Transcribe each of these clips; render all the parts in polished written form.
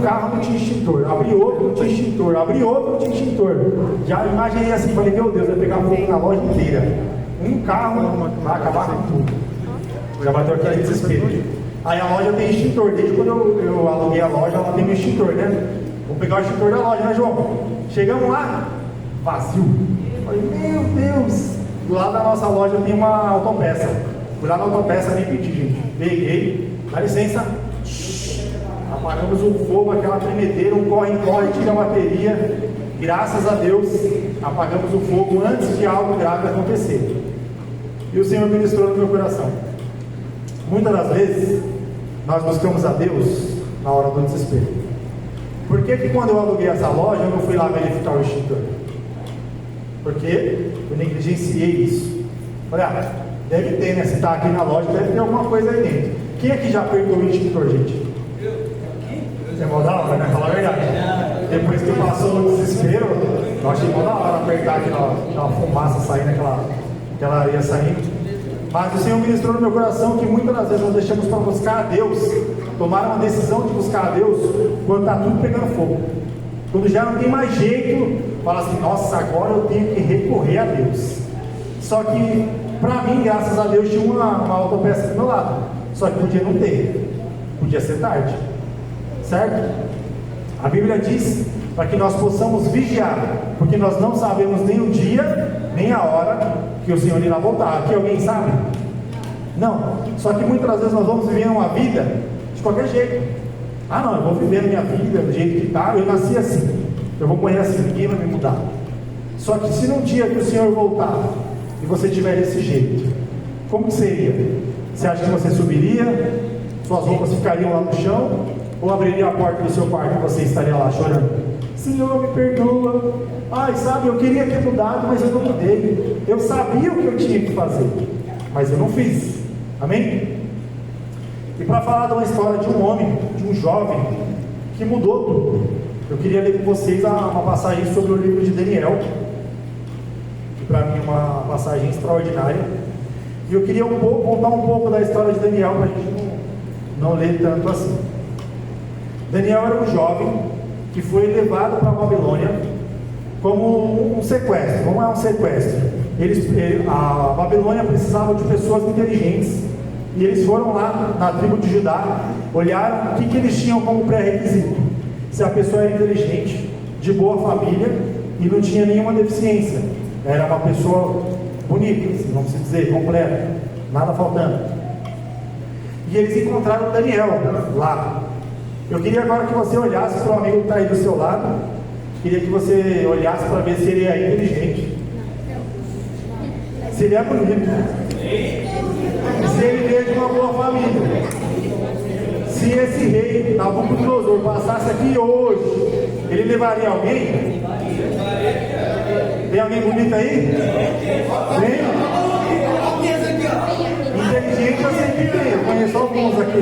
carro, não tinha extintor. Abri outro, não tinha extintor. Abri outro, não tinha extintor. Já imaginei assim, falei, meu Deus, vai pegar fogo na loja inteira. Um carro vai acabar com tudo. Já bateu aquele desespero. Aí a loja tem extintor. Desde quando eu aluguei a loja, ela tem um extintor, né? Vou pegar o extintor da loja, né, João? Chegamos lá, vazio. Falei, meu Deus. Do lado da nossa loja tem uma autopeça. Fui lá na autopeça, nem pedi, gente. Peguei, dá licença. Apagamos o fogo, aquela tremedeira, um corre-corre, tira a bateria. Graças a Deus, apagamos o fogo antes de algo grave acontecer. E o Senhor ministrou no meu coração. Muitas das vezes, nós buscamos a Deus na hora do desespero. Por que quando eu aluguei essa loja, eu não fui lá verificar o extintor? Porque eu negligenciei isso. Falei, deve ter, né? Se está aqui na loja, deve ter alguma coisa aí dentro. Quem aqui já apertou o extintor, gente? Você é mó da hora, né? Fala a verdade. Depois que passou o desespero, eu achei mó da hora apertar aquela fumaça saindo, aquela areia saindo. Mas o Senhor ministrou no meu coração que muitas das vezes nós deixamos para buscar a Deus, tomar uma decisão de buscar a Deus, quando está tudo pegando fogo. Quando já não tem mais jeito, fala assim, nossa, agora eu tenho que recorrer a Deus. Só que, para mim, graças a Deus, tinha uma autopeça do meu lado. Só que podia não ter, podia ser tarde. Certo? A Bíblia diz para que nós possamos vigiar, porque nós não sabemos nem o dia, nem a hora que o Senhor irá voltar. Aqui alguém sabe? Não. Só que muitas vezes nós vamos viver uma vida de qualquer jeito. Não, eu vou viver a minha vida do jeito que está, eu nasci assim, eu vou morrer assim, ninguém vai me mudar. Só que se num dia que o Senhor voltar e você tiver desse jeito, como que seria? Você acha que você subiria? Suas roupas ficariam lá no chão? Ou abriria a porta do seu quarto e você estaria lá chorando? Senhor, me perdoa. Sabe, eu queria ter mudado, mas eu não mudei. Eu sabia o que eu tinha que fazer, mas eu não fiz. Amém? E para falar de uma história de um homem, de um jovem, que mudou tudo, eu queria ler com vocês uma passagem sobre o livro de Daniel, que para mim é uma passagem extraordinária. E eu queria contar um pouco da história de Daniel, para a gente não ler tanto assim. Daniel era um jovem que foi levado para a Babilônia como um sequestro. Como é um sequestro? A Babilônia precisava de pessoas inteligentes, e eles foram lá na tribo de Judá, olharam o que eles tinham como pré-requisito. Se a pessoa era inteligente, de boa família e não tinha nenhuma deficiência, era uma pessoa bonita, assim, vamos dizer, completa, nada faltando. E eles encontraram Daniel lá. Eu queria agora que você olhasse para o amigo que está aí do seu lado. Queria que você olhasse para ver se ele é inteligente, se ele é bonito, se ele veio de uma boa família. Se esse rei Nabucodonosor passasse aqui hoje, ele levaria alguém? Tem alguém bonito aí? Tem? Inteligente eu sei que tem, eu conheço alguns aqui.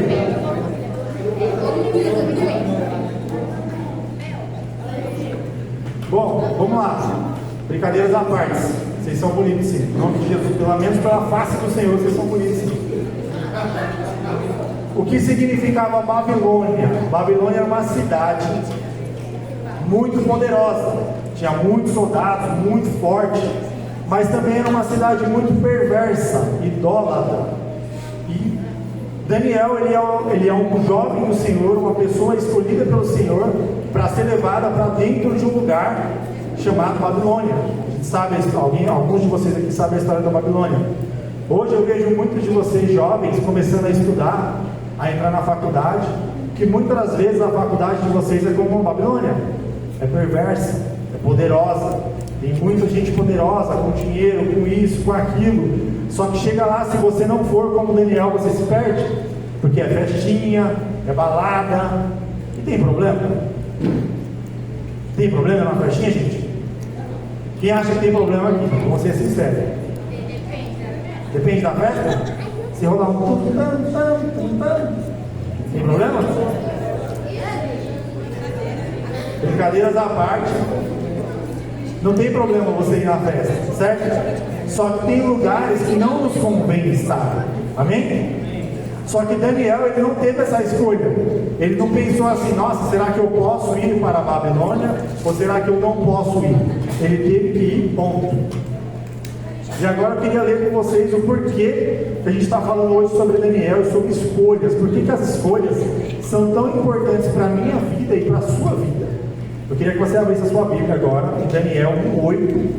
Bom, vamos lá. Brincadeiras à parte. Vocês são bonitos sim. Em nome de Jesus, pelo menos pela face do Senhor, vocês são bonitos sim. O que significava Babilônia? Babilônia era uma cidade muito poderosa. Tinha muitos soldados, muito forte. Mas também era uma cidade muito perversa, idólatra. E Daniel, ele é um jovem do Senhor, uma pessoa escolhida pelo Senhor para ser levada para dentro de um lugar chamado Babilônia. A gente sabe, alguns de vocês aqui sabem a história da Babilônia. Hoje eu vejo muitos de vocês jovens começando a estudar, a entrar na faculdade, que muitas das vezes a faculdade de vocês é como uma Babilônia. É perversa, é poderosa, tem muita gente poderosa, com dinheiro, com isso, com aquilo. Só que chega lá, se você não for como Daniel, você se perde, porque é festinha, é balada. E tem problema? Tem problema na festinha, gente? Quem acha que tem problema aqui? Vamos ser sinceros. Depende da festa? Se rolar um tem problema? Brincadeiras à parte, não tem problema você ir na festa, certo? Só que tem lugares que não nos convém estar, amém? Só que Daniel, ele não teve essa escolha. Ele não pensou assim: nossa, será que eu posso ir para a Babilônia? Ou será que eu não posso ir? Ele teve que ir, ponto. E agora eu queria ler com vocês o porquê que a gente está falando hoje sobre Daniel e sobre escolhas. Por que as escolhas são tão importantes para a minha vida e para a sua vida? Eu queria que você abrisse a sua Bíblia agora, em Daniel 1:8,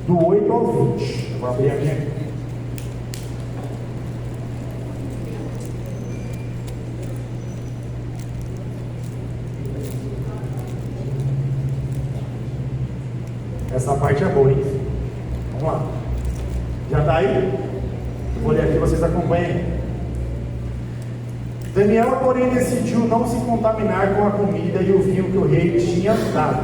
do 8 ao 20. Eu vou abrir aqui. Essa parte é boa, hein? Vamos lá. Já está aí? Vou ler aqui, vocês acompanhem. Daniel, porém, decidiu não se contaminar com a comida e o vinho que o rei tinha dado.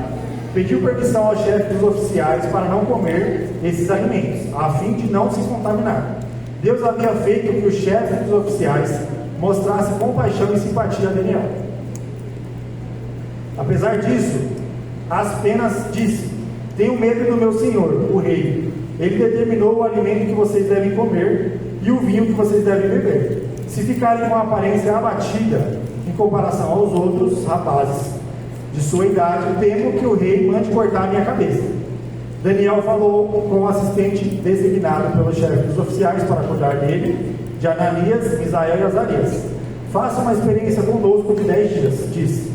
Pediu permissão ao chefe dos oficiais para não comer esses alimentos, a fim de não se contaminar. Deus havia feito que o chefe dos oficiais mostrasse compaixão e simpatia a Daniel. Apesar disso, apenas disse: tenho medo do meu senhor, o rei. Ele determinou o alimento que vocês devem comer e o vinho que vocês devem beber. Se ficarem com a aparência abatida em comparação aos outros rapazes de sua idade, temo que o rei mande cortar a minha cabeça. Daniel falou com o assistente designado pelo chefe dos oficiais para cuidar dele, de Ananias, Misael e Azarias. Faça uma experiência conosco de 10 dias, disse.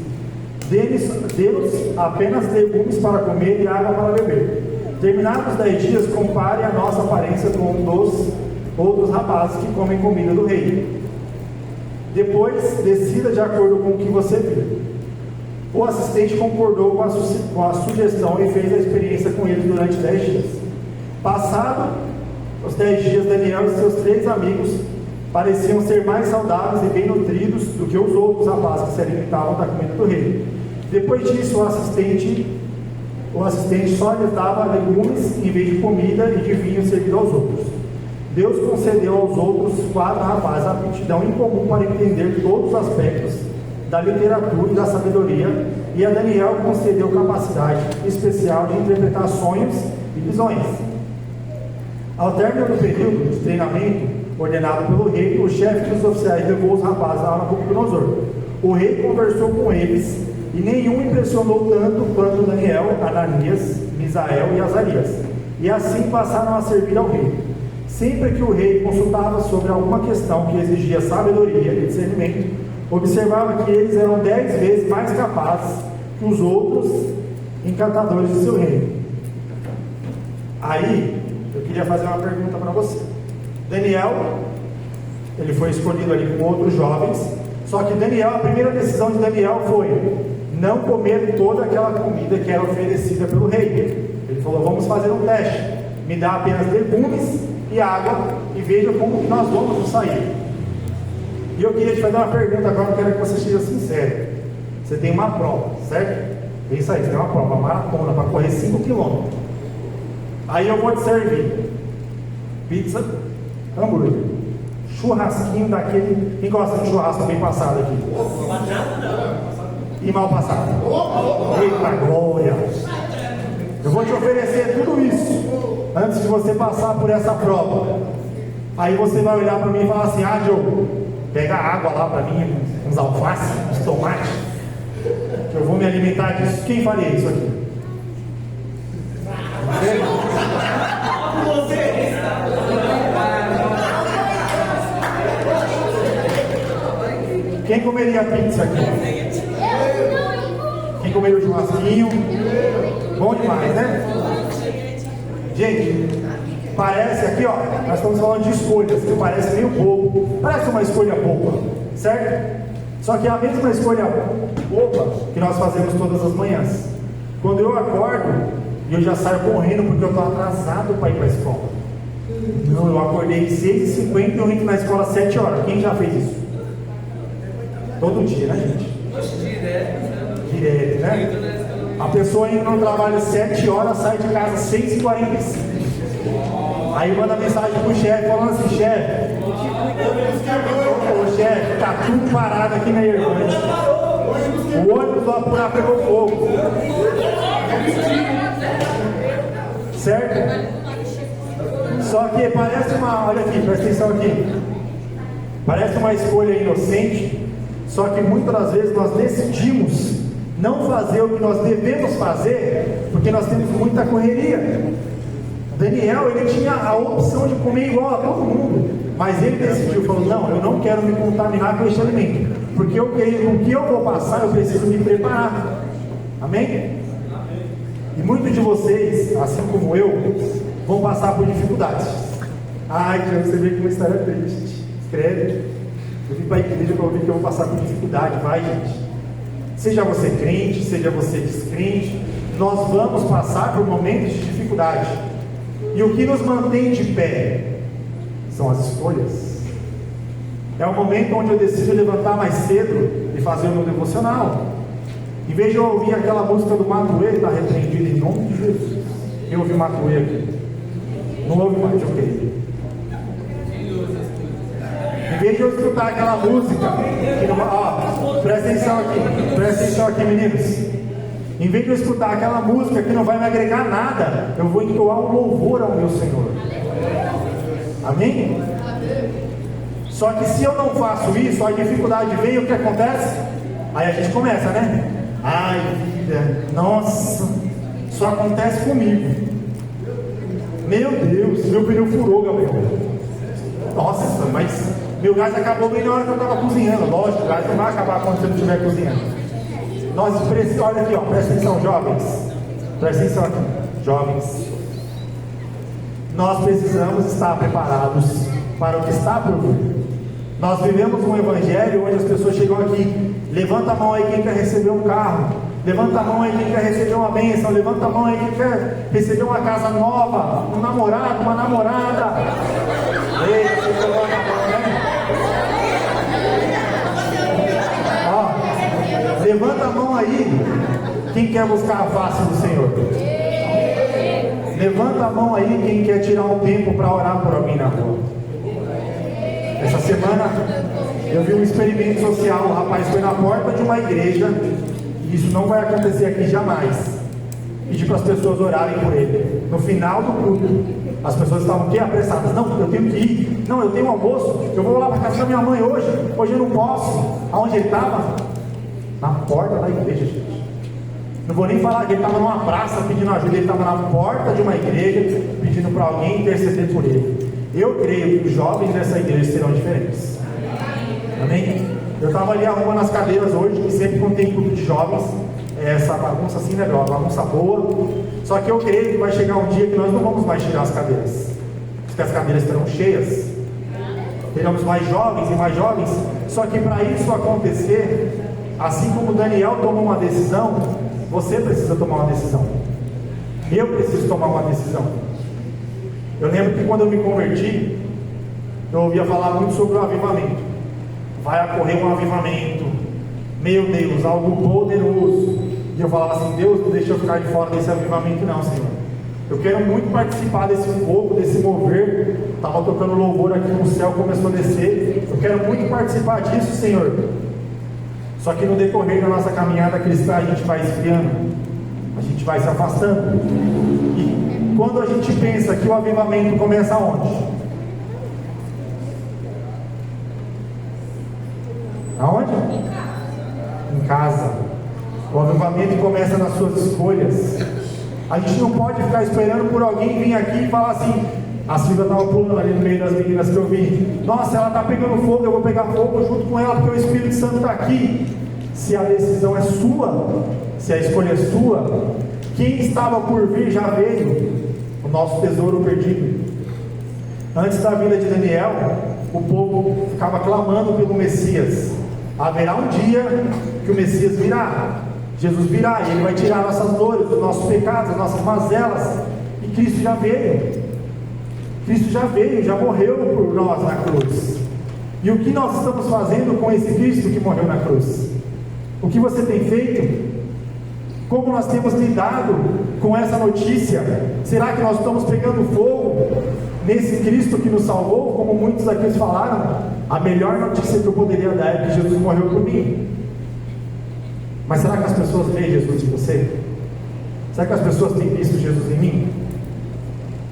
Dê-nos apenas legumes para comer e água para beber. Terminados os 10 dias, compare a nossa aparência com dos outros rapazes que comem comida do rei. Depois, decida de acordo com o que você viu. O assistente concordou com a sugestão e fez a experiência com eles durante 10 dias. Passado os 10 dias, Daniel e seus 3 amigos pareciam ser mais saudáveis e bem nutridos do que os outros rapazes que se alimentavam da comida do rei. Depois disso, o assistente só lhes dava legumes em vez de comida e de vinho servido aos outros. Deus concedeu aos outros 4 rapazes a aptidão incomum para entender todos os aspectos da literatura e da sabedoria, e a Daniel concedeu capacidade especial de interpretar sonhos e visões. Ao término do período de treinamento ordenado pelo rei, o chefe dos oficiais levou os rapazes a Nabucodonosor. O rei conversou com eles e nenhum impressionou tanto quanto Daniel, Ananias, Misael e Azarias, e assim passaram a servir ao rei. Sempre que o rei consultava sobre alguma questão que exigia sabedoria e discernimento, observava que eles eram 10 vezes mais capazes que os outros encantadores de seu reino. Aí, eu queria fazer uma pergunta para você. Daniel, ele foi escolhido ali com outros jovens, só que Daniel, a primeira decisão de Daniel foi não comer toda aquela comida que era oferecida pelo rei. Ele falou: vamos fazer um teste, me dá apenas legumes e água e veja como nós vamos sair. E eu queria te fazer uma pergunta agora, eu quero que você seja sincero. Você tem uma prova, certo? É isso aí, você tem uma prova, uma maratona para correr 5 km. Aí eu vou te servir pizza, hambúrguer, churrasquinho daquele. Quem gosta de churrasco bem passado aqui? E mal passado. Eita glória! Eu vou te oferecer tudo isso antes de você passar por essa prova. Aí você vai olhar para mim e falar assim: ah, Diogo, pega água lá para mim, uns alface, uns tomates, que eu vou me alimentar disso. Quem faria isso aqui? Você? Quem comeria pizza aqui? Quem comeria o churrasquinho? Bom demais, né? Gente, parece aqui, ó, nós estamos falando de escolhas, que parece meio bobo. Parece uma escolha boba, certo? Só que é a mesma escolha boba que nós fazemos todas as manhãs. Quando eu acordo, eu já saio correndo porque eu estou atrasado para ir para a escola. Não, eu acordei 6h50 e eu entro na escola às 7 horas. Quem já fez isso? Todo dia, né, gente? Direto, né? A pessoa indo no trabalho às 7 horas, sai de casa às 6h45. Aí manda mensagem pro chefe falando assim: chefe, ô chefe, tá tudo parado aqui na Irlanda. O ônibus do Apurá pegou fogo. Certo? Só que parece uma. Olha aqui, presta atenção aqui. Parece uma escolha inocente, só que muitas das vezes nós decidimos não fazer o que nós devemos fazer, porque nós temos muita correria. Daniel, ele tinha a opção de comer igual a todo mundo, mas ele decidiu, falou, não, eu não quero me contaminar com este alimento, porque o que eu vou passar, eu preciso me preparar. Amém? E muitos de vocês, assim como eu, vão passar por dificuldades. Ai, que você vê que uma história triste. Escreve. Eu vim para a igreja para ouvir que eu vou passar por dificuldade. Vai, gente. Seja você crente, seja você descrente, nós vamos passar por momentos de dificuldade. E o que nos mantém de pé são as escolhas. É o momento onde eu decido levantar mais cedo e fazer o meu devocional. Em vez de eu ouvir aquela música do Matuê, está repreendido em nome de Jesus. Eu ouvi Matuê aqui. Não ouve mais, ok. Em vez de eu escutar aquela música, que não, presta atenção aqui, meninos. Em vez de eu escutar aquela música que não vai me agregar nada, eu vou entoar um louvor ao meu Senhor. Amém? Só que se eu não faço isso, a dificuldade vem, o que acontece? Aí a gente começa, né? Ai, vida, nossa, só acontece comigo. Meu Deus, meu pneu furou, Gabriel. Nossa, mas meu gás acabou bem na hora que eu estava cozinhando. Lógico, o gás não vai acabar quando você não estiver cozinhando. Nós precisamos, olha aqui, ó, presta atenção, jovens. Presta atenção aqui, jovens. Nós precisamos estar preparados para o que está por vir. Nós vivemos um evangelho onde as pessoas chegam aqui, levanta a mão aí quem quer receber um carro, levanta a mão aí quem quer receber uma bênção, levanta a mão aí quem quer receber uma casa nova, um namorado, uma namorada. Eita, você levanta a mão, né? Ó, levanta a mão aí quem quer buscar a face do Senhor. Levanta a mão aí quem quer tirar um tempo para orar por alguém na rua. Essa semana eu vi um experimento social, o rapaz foi na porta de uma igreja, e isso não vai acontecer aqui jamais. Pediu para as pessoas orarem por ele. No final do culto, as pessoas estavam aqui apressadas. Não, eu tenho que ir. Não, eu tenho almoço. Eu vou lá para casa da minha mãe hoje. Hoje eu não posso. Aonde ele estava? Na porta da igreja, gente. Não vou nem falar que ele estava numa praça pedindo ajuda. Ele estava na porta de uma igreja pedindo para alguém interceder por ele. Eu creio que os jovens dessa igreja serão diferentes. Amém? Eu estava ali arrumando as cadeiras hoje, que sempre quando tem grupo de jovens, é essa bagunça assim, né, uma bagunça boa. Só que eu creio que vai chegar um dia que nós não vamos mais tirar as cadeiras, porque as cadeiras estarão cheias. Teremos mais jovens e mais jovens. Só que para isso acontecer, assim como Daniel tomou uma decisão, você precisa tomar uma decisão. Eu preciso tomar uma decisão. Eu lembro que quando eu me converti, eu ouvia falar muito sobre o avivamento. Vai ocorrer um avivamento, meu Deus, algo poderoso. E eu falava assim, Deus, não deixa eu ficar de fora desse avivamento não, Senhor. Eu quero muito participar desse fogo, desse mover. Estava tocando louvor aqui no céu, começou a descer. Eu quero muito participar disso, Senhor. Só que no decorrer da nossa caminhada cristã, a gente vai esfriando, a gente vai se afastando. E quando a gente pensa que o avivamento começa onde? Aonde? Em casa. O avivamento começa nas suas escolhas. A gente não pode ficar esperando por alguém vir aqui e falar assim, a Silvia estava pulando ali no meio das meninas que eu vi. Nossa, ela está pegando fogo, eu vou pegar fogo junto com ela, porque o Espírito Santo está aqui. Se a decisão é sua, se a escolha é sua, quem estava por vir já veio. O nosso tesouro perdido. Antes da vida de Daniel, o povo ficava clamando pelo Messias. Haverá um dia que o Messias virá. Jesus virá e Ele vai tirar nossas dores, os nossos pecados, as nossas mazelas. E Cristo já veio. Cristo já veio, já morreu por nós na cruz. E o que nós estamos fazendo com esse Cristo que morreu na cruz? O que você tem feito? Como nós temos lidado com essa notícia? Será que nós estamos pegando fogo nesse Cristo que nos salvou? Como muitos aqui falaram, a melhor notícia que eu poderia dar é que Jesus morreu por mim. Mas será que as pessoas veem Jesus em você? Será que as pessoas têm visto Jesus em mim?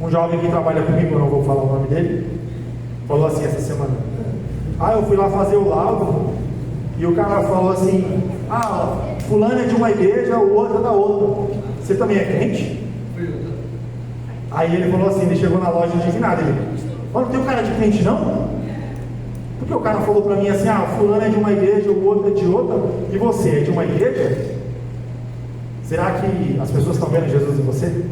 Um jovem que trabalha comigo, eu não vou falar o nome dele, falou assim essa semana: Eu fui lá fazer o laudo e o cara falou assim: fulano é de uma igreja, o outro é da outra. Você também é crente? Aí ele falou assim, ele chegou na loja indignado, não tem um cara de crente não? Porque o cara falou para mim assim: fulano é de uma igreja, o outro é de outra, e você é de uma igreja? Será que as pessoas estão vendo Jesus em você?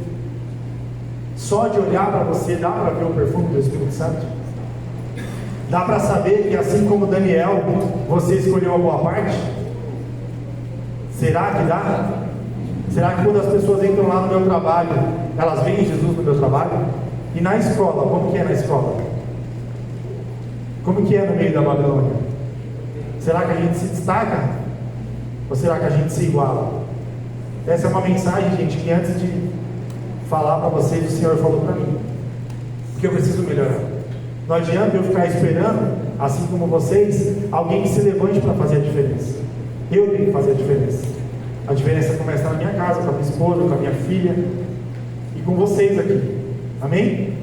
Só de olhar para você dá para ver o perfume do Espírito Santo? Dá para saber que assim como Daniel, você escolheu a boa parte? Será que dá? Será que quando as pessoas entram lá no meu trabalho, elas veem Jesus no meu trabalho? E na escola, como que é na escola? Como que é no meio da Babilônia? Será que a gente se destaca? Ou será que a gente se iguala? Essa é uma mensagem, gente, que antes de falar para vocês, o Senhor falou para mim, porque eu preciso melhorar. Não adianta eu ficar esperando, assim como vocês, alguém que se levante para fazer a diferença. Eu tenho que fazer a diferença. A diferença começa na minha casa, com a minha esposa, com a minha filha e com vocês aqui. Amém?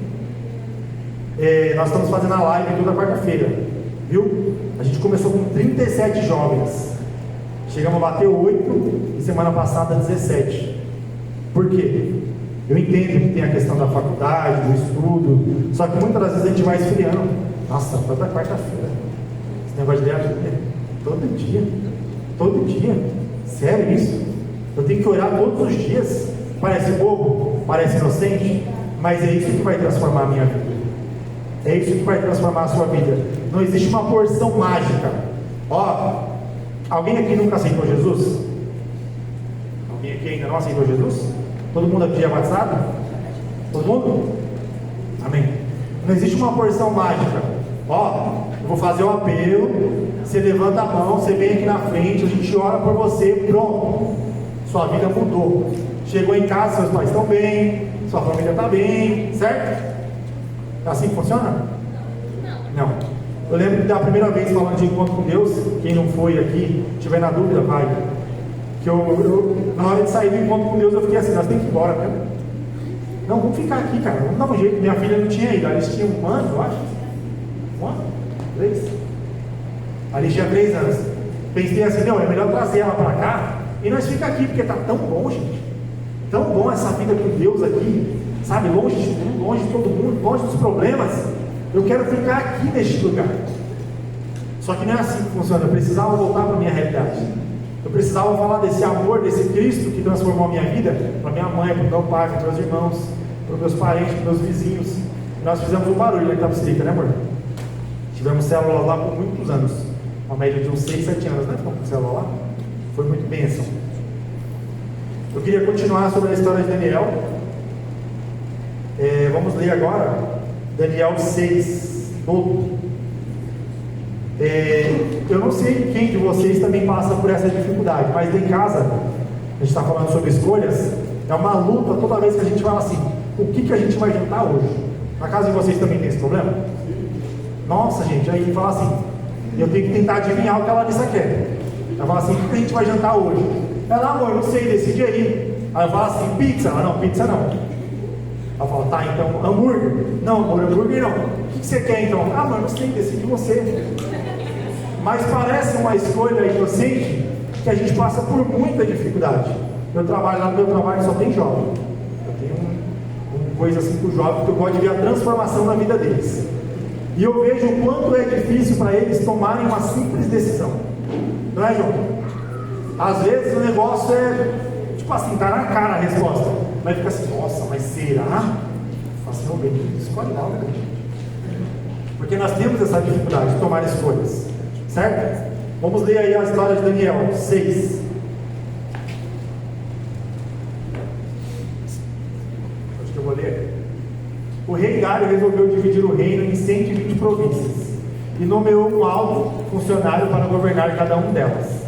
Nós estamos fazendo a live toda quarta-feira, viu? A gente começou com 37 jovens, chegamos a bater 8 e semana passada 17. Por quê? Eu entendo que tem a questão da faculdade, do estudo, só que muitas das vezes a gente vai esfriando. Nossa, toda quarta-feira esse negócio de ler a Bíblia, todo dia, sério isso? Eu tenho que orar todos os dias? Parece bobo, parece inocente, mas é isso que vai transformar a minha vida, é isso que vai transformar a sua vida. Não existe uma porção mágica. Alguém aqui nunca aceitou Jesus? Alguém aqui ainda não aceitou Jesus? Todo mundo aqui é batizado? Todo mundo? Amém. Não existe uma porção mágica. Eu vou fazer o apelo, você levanta a mão, você vem aqui na frente, a gente ora por você, pronto, sua vida mudou. Chegou em casa, seus pais estão bem, sua família está bem, certo? É assim que funciona? Não. Eu lembro da primeira vez falando de encontro com Deus, quem não foi aqui, tiver na dúvida, vai. Que eu, na hora de sair do encontro com Deus, eu fiquei assim: nós temos que ir embora, né? Não, vamos ficar aqui, cara, vamos dar um jeito. Minha filha não tinha ido, eles tinham 1 ano, eu acho. 1 ano? 3? Ali tinha 3 anos. Pensei assim: é melhor trazer ela para cá e nós ficar aqui, porque tá tão bom, gente. Tão bom essa vida com Deus aqui, sabe? Longe de tudo, longe de todo mundo, longe dos problemas. Eu quero ficar aqui neste lugar. Só que não é assim que funciona. Eu precisava voltar para a minha realidade. Eu precisava falar desse amor, desse Cristo que transformou a minha vida, para minha mãe, para o meu pai, para os meus irmãos, para os meus parentes, para os meus vizinhos. E nós fizemos um barulho lá em Itapecerica, né, amor? Tivemos células lá por muitos anos, uma média de uns 6, 7 anos, né? Ficamos com célula lá. Foi muito bênção. Eu queria continuar sobre a história de Daniel. Vamos ler agora Daniel 6, todo. Eu não sei quem de vocês também passa por essa dificuldade, mas em casa, a gente está falando sobre escolhas, é uma luta toda vez que a gente fala assim: o que a gente vai jantar hoje? Na casa de vocês também tem esse problema? Nossa, gente, aí fala assim: eu tenho que tentar adivinhar o que a Larissa quer. Ela fala assim: o que a gente vai jantar hoje? Ela: amor, não sei, decide aí. Aí eu falo assim: pizza? Ela: não, pizza não. Ela fala: tá, então hambúrguer? Não, amor, hambúrguer não. O que você quer então? Amor, não sei, decide você. Mas parece uma escolha inocente que a gente passa por muita dificuldade. Eu trabalho lá no meu trabalho, só tem jovem. Eu tenho uma coisa assim com o jovem, que eu gosto de ver a transformação na vida deles. E eu vejo o quanto é difícil para eles tomarem uma simples decisão. Não é, João? Às vezes o negócio é tipo assim, tá na cara a resposta, mas fica assim: nossa, mas será? Fala assim: ô bem, escolhe logo, né? Porque nós temos essa dificuldade de tomar escolhas, certo? Vamos ler aí a história de Daniel 6. Acho que eu vou ler. O rei Dário resolveu dividir o reino em 120 províncias e nomeou um alto funcionário para governar cada uma delas.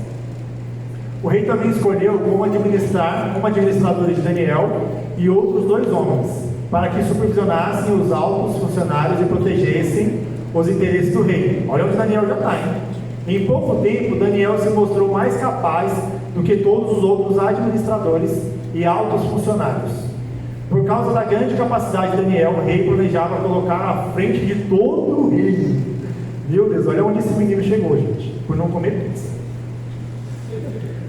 O rei também escolheu como administradores de Daniel e outros 2 homens, para que supervisionassem os altos funcionários e protegessem os interesses do rei. Olha onde Daniel já está, hein? Em pouco tempo, Daniel se mostrou mais capaz do que todos os outros administradores e altos funcionários. Por causa da grande capacidade de Daniel, o rei planejava colocar à frente de todo o reino Meu Deus, olha onde esse menino chegou, gente, por não comer pizza.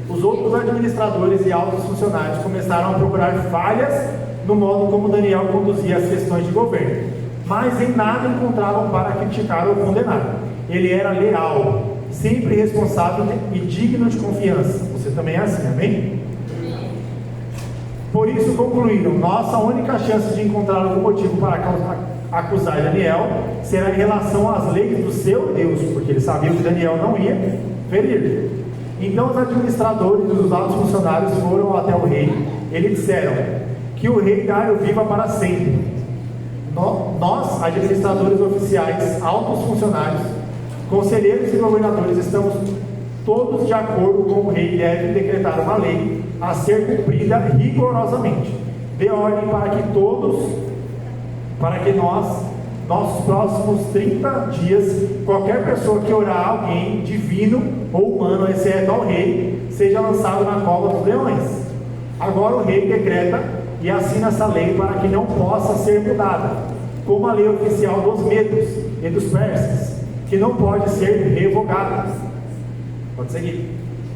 Os outros administradores e altos funcionários começaram a procurar falhas no modo como Daniel conduzia as questões de governo, mas em nada encontravam para criticar ou condenar. Ele era leal, sempre responsável e digno de confiança. Você também é assim, amém? Por isso concluíram: nossa única chance de encontrar algum motivo para acusar Daniel será em relação às leis do seu Deus, porque eles sabiam que Daniel não ia ferir. Então os administradores e os altos funcionários foram até o rei. Eles disseram: que o rei Dário viva para sempre. Nós, administradores oficiais, altos funcionários, conselheiros e governadores, estamos todos de acordo com o rei e deve decretar uma lei a ser cumprida rigorosamente. Dê ordem para que nossos próximos 30 dias, qualquer pessoa que orar a alguém, divino ou humano, exceto ao rei, seja lançado na cova dos leões. Agora o rei decreta e assina essa lei para que não possa ser mudada, como a lei oficial dos medos e dos persas, que não pode ser revogada. Pode seguir.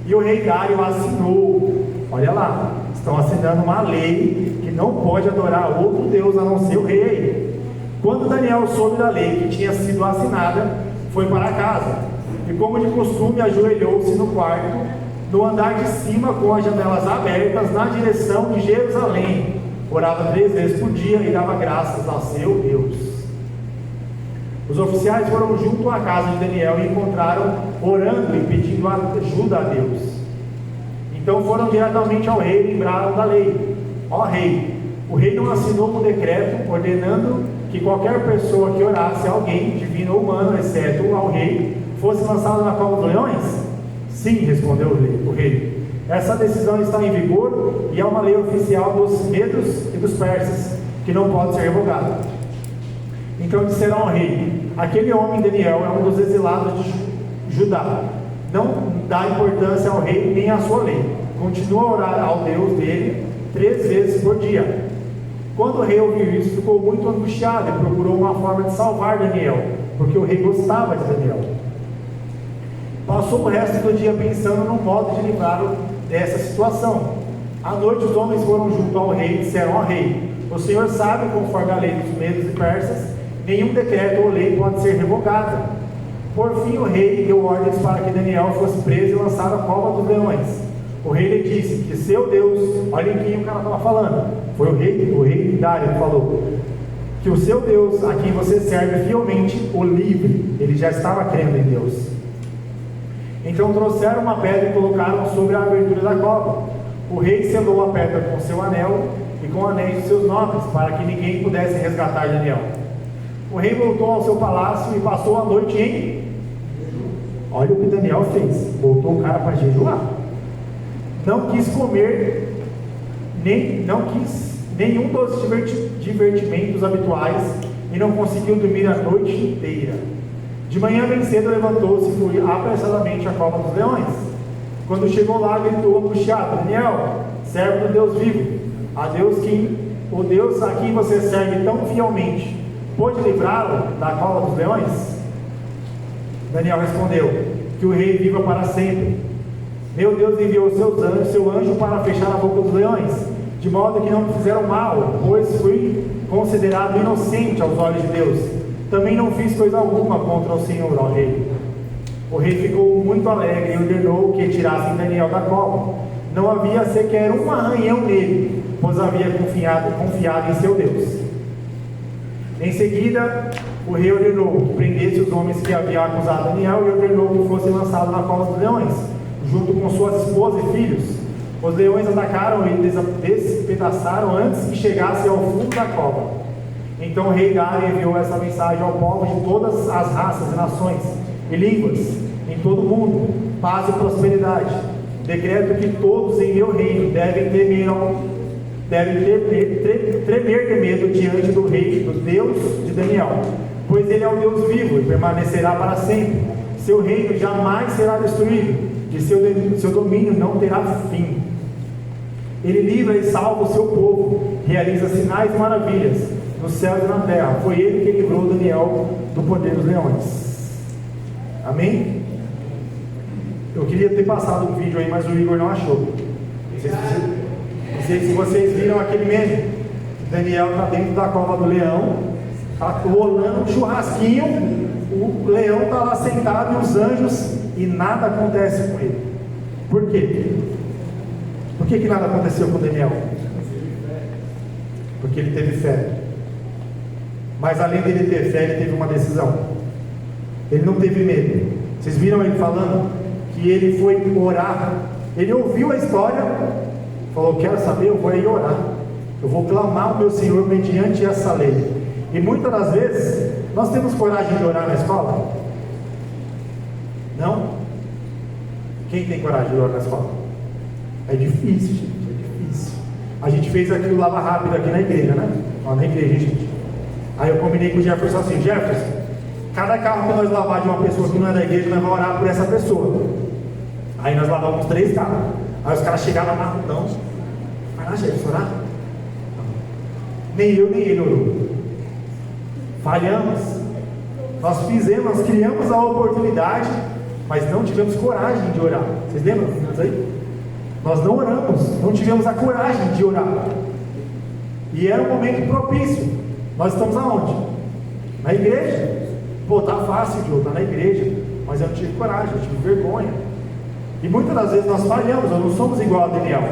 E o rei Dário assinou. Olha lá, estão assinando uma lei que não pode adorar outro Deus a não ser o rei. Quando Daniel soube da lei que tinha sido assinada, foi para casa, e como de costume ajoelhou-se no quarto, no andar de cima, com as janelas abertas na direção de Jerusalém. Orava 3 vezes por dia e dava graças ao seu Deus. Os oficiais foram junto à casa de Daniel e encontraram orando e pedindo ajuda a Deus. Então foram diretamente ao rei e lembraram da lei. Ó rei, o rei não assinou um decreto ordenando que qualquer pessoa que orasse a alguém, divino ou humano, exceto ao rei, fosse lançado na cova dos leões? Sim, respondeu o rei. Essa decisão está em vigor e é uma lei oficial dos medos e dos persas, que não pode ser revogada. Então disseram ao rei: aquele homem Daniel é um dos exilados de Judá. Não dá importância ao rei nem à sua lei. Continua a orar ao Deus dele 3 vezes por dia. Quando o rei ouviu isso, ficou muito angustiado e procurou uma forma de salvar Daniel, porque o rei gostava de Daniel. Passou o resto do dia pensando no modo de livrá-lo dessa situação. À noite os homens foram junto ao rei e disseram ao rei: o senhor sabe, conforme a lei dos medos e persas, nenhum decreto ou lei pode ser revogada. Por fim o rei deu ordens para que Daniel fosse preso e lançado à cova dos leões. O rei lhe disse que seu Deus, olhem quem o cara estava falando, foi o rei Dário que falou, que o seu Deus, a quem você serve fielmente, o livre. Ele já estava crendo em Deus. Então trouxeram uma pedra e colocaram sobre a abertura da cova. O rei selou a pedra com seu anel e com anéis de seus nobres, para que ninguém pudesse resgatar Daniel. O rei voltou ao seu palácio e passou a noite em... Olha o que Daniel fez, voltou o cara para jejuar. Não quis comer nenhum dos divertimentos habituais e não conseguiu dormir a noite inteira. De manhã bem cedo levantou-se e foi apressadamente à cova dos leões. Quando chegou lá, gritou angustiado: Daniel, servo do Deus vivo, o Deus a quem você serve tão fielmente, pôde livrá-lo da cova dos leões? Daniel respondeu: que o rei viva para sempre. Meu Deus enviou seu anjo para fechar a boca dos leões, de modo que não me fizeram mal, pois fui considerado inocente aos olhos de Deus. Também não fiz coisa alguma contra o Senhor, ó rei. O rei ficou muito alegre e ordenou que tirassem Daniel da cova. Não havia sequer um arranhão nele, pois havia confiado em seu Deus. Em seguida, o rei ordenou que prendesse os homens que haviam acusado Daniel e ordenou que fosse lançado na cova dos leões, junto com suas esposas e filhos. Os leões atacaram e despedaçaram antes que chegasse ao fundo da cova. Então o rei Dário enviou essa mensagem ao povo de todas as raças e nações e línguas em todo o mundo: paz e prosperidade. Decreto que todos em meu reino devem tremer de medo diante do rei, do Deus de Daniel, pois ele é o Deus vivo e permanecerá para sempre. Seu reino jamais será destruído e seu domínio não terá fim. Ele livra e salva o seu povo, realiza sinais e maravilhas nos céus e na terra. Foi ele que livrou Daniel do poder dos leões. Amém? Eu queria ter passado um vídeo aí, mas o Igor não achou. Não sei se vocês viram aquele meme. Daniel está dentro da cova do leão, está rolando um churrasquinho, o leão está lá sentado e os anjos, e nada acontece com ele. Por quê? Por que nada aconteceu com Daniel? Porque ele teve fé. Mas além dele ter fé, ele teve uma decisão. Ele não teve medo. Vocês viram ele falando que ele foi orar? Ele ouviu a história, falou: quero saber, eu vou aí orar. Eu vou clamar ao meu Senhor mediante essa lei. E muitas das vezes, nós temos coragem de orar na escola? Não? Quem tem coragem de orar na escola? É difícil, gente, é difícil. A gente fez aqui o lava rápido aqui na igreja, né? Ó, na igreja, gente. Aí eu combinei com o Jefferson assim: Jefferson, cada carro que nós lavar de uma pessoa que não é da igreja, nós vamos orar por essa pessoa. Aí nós lavamos 3 carros. Aí os caras chegaram lá, então, vai lá, Jefferson, orar? Nem eu, nem ele orou. Falhamos. Nós fizemos, nós criamos a oportunidade, mas não tivemos coragem de orar. Vocês lembram disso aí? Nós não oramos, não tivemos a coragem de orar. E era um momento propício. Nós estamos aonde? Na igreja. Pô, tá fácil, Diogo, tá na igreja. Mas eu não tive coragem, eu tive vergonha. E muitas das vezes nós falhamos, nós não somos igual a Daniel.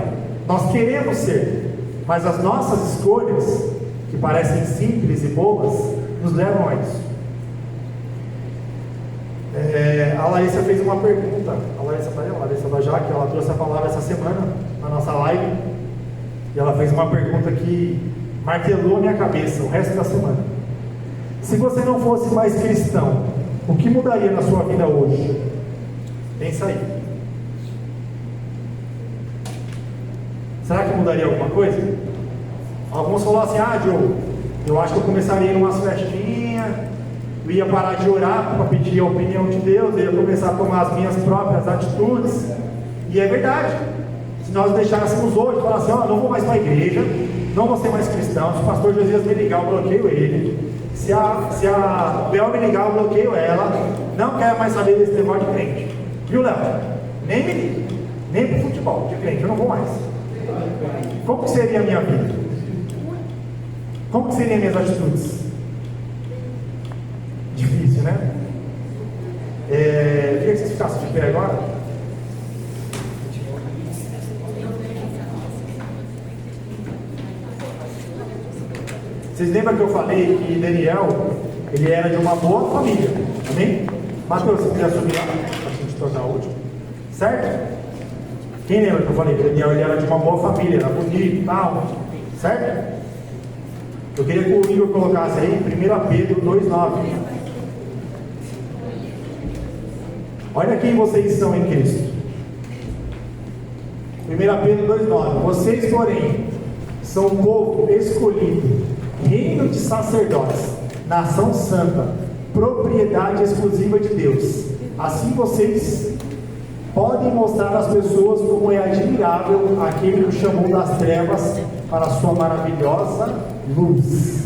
Nós queremos ser, mas as nossas escolhas, que parecem simples e bobas, nos levam a isso. A Larissa fez uma pergunta. A Larissa da Jaque, ela trouxe a palavra essa semana na nossa live. E ela fez uma pergunta que martelou a minha cabeça o resto da semana. Se você não fosse mais cristão, o que mudaria na sua vida hoje? Pensa aí. Será que mudaria alguma coisa? Alguns falaram assim: ah, Diogo, eu acho que eu começaria a ir umas festinhas, eu ia parar de orar para pedir a opinião de Deus, eu ia começar a tomar as minhas próprias atitudes. E é verdade. Se nós deixássemos hoje, falar assim: ó, não vou mais para a igreja, não vou ser mais cristão, se o pastor Josias me ligar, eu bloqueio ele. Se a Bel me ligar, eu bloqueio ela. Não quero mais saber desse negócio de crente. Viu, Léo? Nem me liga, nem pro futebol de crente, eu não vou mais. Como que seria a minha vida? Como que seriam minhas atitudes? Difícil, né? Eu queria que vocês ficassem de pé agora. Vocês lembram que eu falei que Daniel, ele era de uma boa família? Amém? Mateus, se quiser subir lá, para a gente tornar o último. Certo? Quem lembra que eu falei que Daniel, ele era de uma boa família, era bonito e tal? Certo? Eu queria que o Igor colocasse aí 1 Pedro 2,9. Olha quem vocês são em Cristo. 1 Pedro 2,9. Vocês, porém, são um povo escolhido, reino de sacerdotes, nação santa, propriedade exclusiva de Deus. Assim vocês podem mostrar às pessoas como é admirável aquele que o chamou das trevas para a sua maravilhosa luz.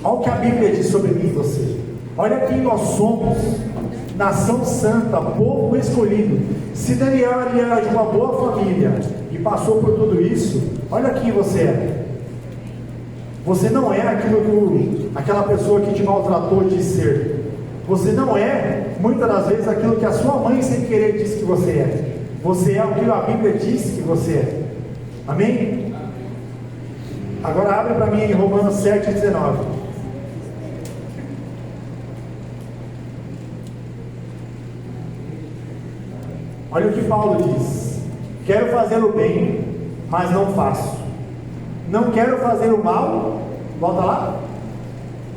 Olha o que a Bíblia diz sobre mim e você. Olha quem nós somos: nação santa, povo escolhido. Se Daniel era de uma boa família e passou por tudo isso, olha quem você é. Você não é aquela pessoa que te maltratou de ser. Você não é, muitas das vezes, aquilo que a sua mãe sem querer disse que você é. Você é o que a Bíblia diz que você é. Amém? Agora abre para mim em Romanos 7,19. Olha o que Paulo diz: quero fazer o bem, mas não faço. Não quero fazer o mal, volta lá.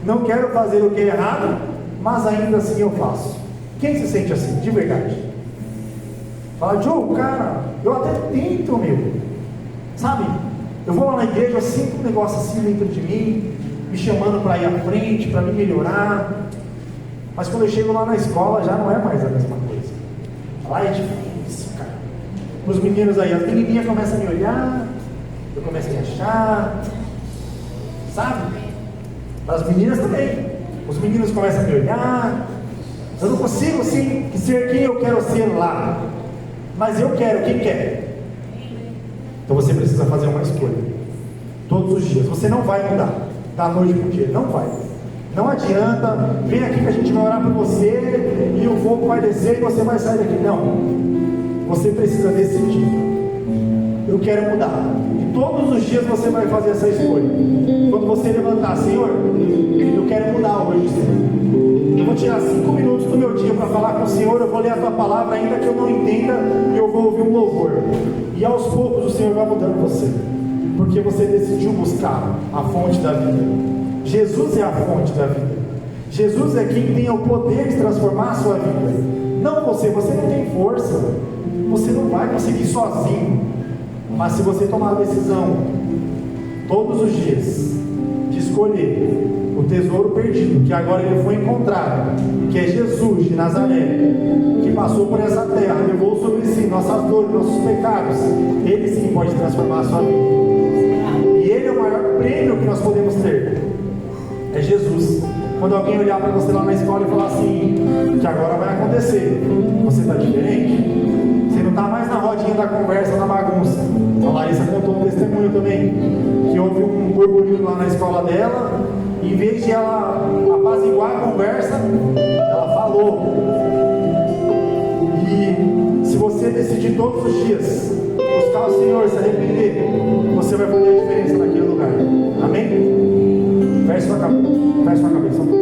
Não quero fazer o que é errado, mas ainda assim eu faço. Quem se sente assim, de verdade? Fala: Diogo, cara, eu até tento, meu. Sabe, eu vou lá na igreja, eu sinto um negócio assim dentro de mim, me chamando para ir à frente, para me melhorar. Mas quando eu chego lá na escola, já não é mais a mesma coisa. Lá é difícil, cara. Os meninos aí, as menininhas começam a me olhar, eu começo a me achar, sabe? As meninas também. Os meninos começam a me olhar, Eu não consigo sim ser quem eu quero ser lá, mas eu quero, quem quer? Então você precisa fazer uma escolha, todos os dias. Você não vai mudar da noite para o dia, não vai. Não adianta, vem aqui que a gente vai orar por você e o fogo vai descer e você vai sair daqui. Não, você precisa decidir. Eu quero mudar. E todos os dias você vai fazer essa escolha. Quando você levantar, Senhor, eu quero mudar hoje, Senhor. Eu vou tirar 5 minutos do meu dia para falar com o Senhor. Eu vou ler a tua palavra, ainda que eu não entenda, e eu vou ouvir um louvor. E aos poucos o Senhor vai mudando você, porque você decidiu buscar a fonte da vida. Jesus é a fonte da vida. Jesus é quem tem o poder de transformar a sua vida. Não você não tem força. Você não vai conseguir sozinho. Mas se você tomar a decisão todos os dias de escolher o tesouro perdido, que agora ele foi encontrado, que é Jesus de Nazaré, que passou por essa terra, levou sobre si nossas dores, nossos pecados, ele sim pode transformar a sua vida. E ele é o maior prêmio que nós podemos ter. É Jesus. Quando alguém olhar para você lá na escola e falar assim, que agora vai acontecer, você está diferente? Você não está mais na rodinha da conversa, na bagunça. A Larissa contou um testemunho também, que houve um burburinho lá na escola dela, e em vez de ela apaziguar a conversa, ela falou. E se você decidir todos os dias buscar o Senhor, se arrepender, você vai fazer a diferença naquele lugar. Amém? Feche sua cabeça.